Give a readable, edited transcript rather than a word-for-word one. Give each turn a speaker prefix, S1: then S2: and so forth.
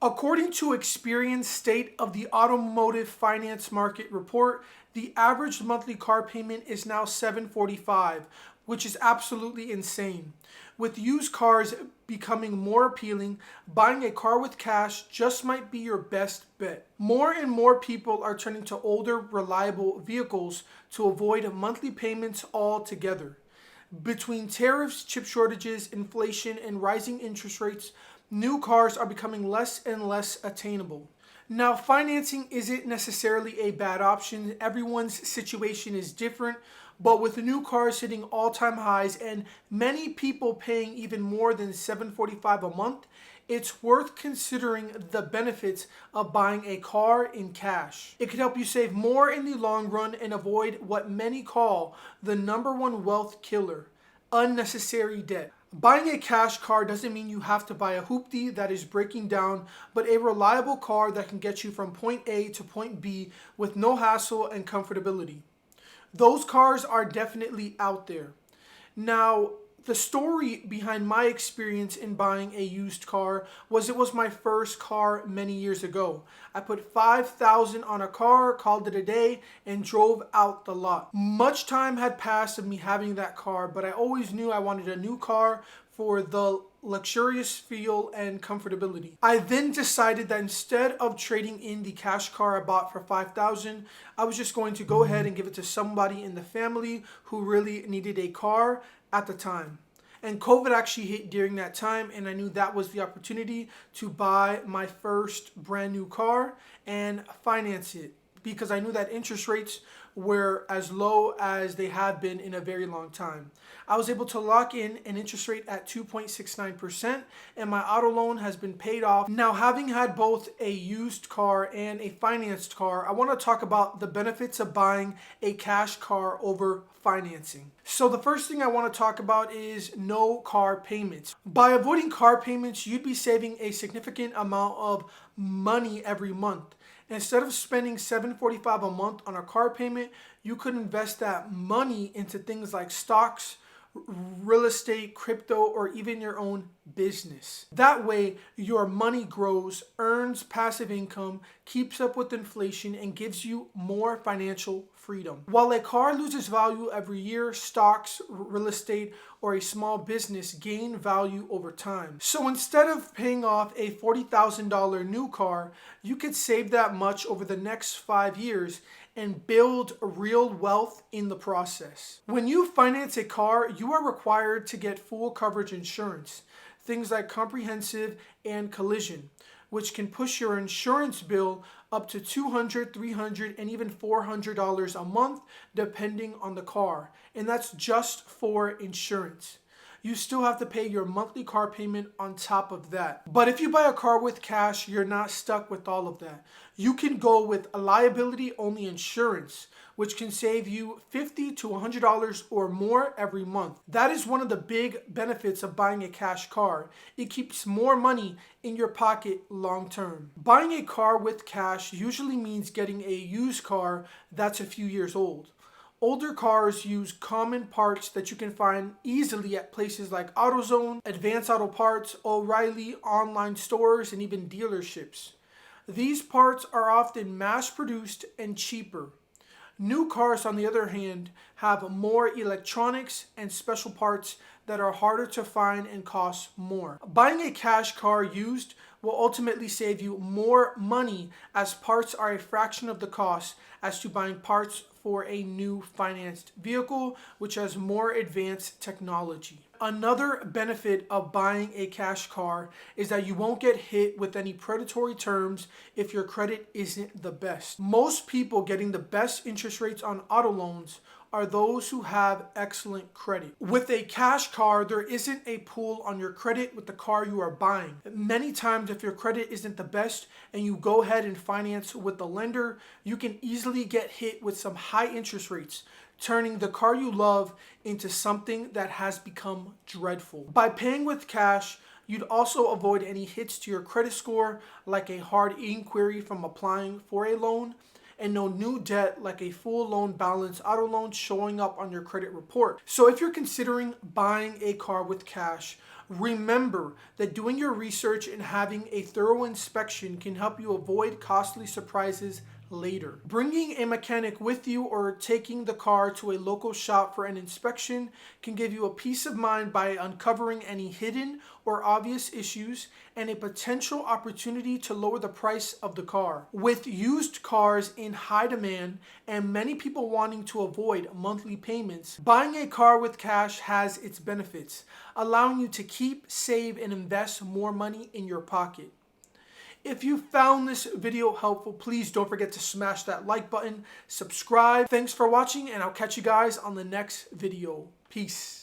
S1: According to Experian's State of the Automotive Finance Market report, the average monthly car payment is now $745, which is absolutely insane. With used cars becoming more appealing, buying a car with cash just might be your best bet. More and more people are turning to older, reliable vehicles to avoid monthly payments altogether. Between tariffs, chip shortages, inflation, and rising interest rates, new cars are becoming less and less attainable. Now, financing isn't necessarily a bad option. Everyone's situation is different, but with new cars hitting all-time highs and many people paying even more than $745 a month, it's worth considering the benefits of buying a car in cash. It could help you save more in the long run and avoid what many call the number one wealth killer: unnecessary debt. Buying a cash car doesn't mean you have to buy a hoopty that is breaking down, but a reliable car that can get you from point A to point B with no hassle and comfortability. Those cars are definitely out there. Now, the story behind my experience in buying a used car was it was my first car many years ago. I put $5,000 on a car, called it a day, and drove out the lot. Much time had passed of me having that car, but I always knew I wanted a new car for the luxurious feel and comfortability. I then decided that instead of trading in the cash car I bought for $5,000, I was just going to go ahead and give it to somebody in the family who really needed a car at the time. And COVID actually hit during that time, and I knew that was the opportunity to buy my first brand new car and finance it, because I knew that interest rates were as low as they have been in a very long time. I was able to lock in an interest rate at 2.69%, and my auto loan has been paid off. Now, having had both a used car and a financed car, I want to talk about the benefits of buying a cash car over financing. So the first thing I want to talk about is no car payments. By avoiding car payments, you'd be saving a significant amount of money every month. Instead of spending $745 a month on a car payment, you could invest that money into things like stocks, real estate, crypto, or even your own business. That way, your money grows, earns passive income, keeps up with inflation, and gives you more financial freedom. While a car loses value every year, stocks, real estate, or a small business gain value over time. So instead of paying off a $40,000 new car, you could save that much over the next 5 years and build real wealth in the process. When you finance a car, you are required to get full coverage insurance, things like comprehensive and collision, which can push your insurance bill up to $200, $300, and even $400 a month, depending on the car. And that's just for insurance. You still have to pay your monthly car payment on top of that. But if you buy a car with cash, you're not stuck with all of that. You can go with a liability-only insurance, which can save you $50 to $100 or more every month. That is one of the big benefits of buying a cash car. It keeps more money in your pocket long term. Buying a car with cash usually means getting a used car that's a few years old. Older cars use common parts that you can find easily at places like AutoZone, Advance Auto Parts, O'Reilly, online stores, and even dealerships. These parts are often mass-produced and cheaper. New cars, on the other hand, have more electronics and special parts that are harder to find and cost more. Buying a cash car used will ultimately save you more money, as parts are a fraction of the cost as to buying parts for a new financed vehicle, which has more advanced technology. Another benefit of buying a cash car is that you won't get hit with any predatory terms if your credit isn't the best. Most people getting the best interest rates on auto loans are those who have excellent credit. With a cash car, there isn't a pull on your credit with the car you are buying. Many times, if your credit isn't the best and you go ahead and finance with the lender, you can easily get hit with some high interest rates, turning the car you love into something that has become dreadful. By paying with cash, you'd also avoid any hits to your credit score, like a hard inquiry from applying for a loan, and no new debt like a full loan balance auto loan showing up on your credit report. So if you're considering buying a car with cash, Remember that doing your research and having a thorough inspection can help you avoid costly surprises later. Bringing a mechanic with you or taking the car to a local shop for an inspection can give you a peace of mind by uncovering any hidden or obvious issues and a potential opportunity to lower the price of the car. With used cars in high demand and many people wanting to avoid monthly payments, buying a car with cash has its benefits, allowing you to keep, save, and invest more money in your pocket. If you found this video helpful, please don't forget to smash that like button, subscribe. Thanks for watching, and I'll catch you guys on the next video. Peace.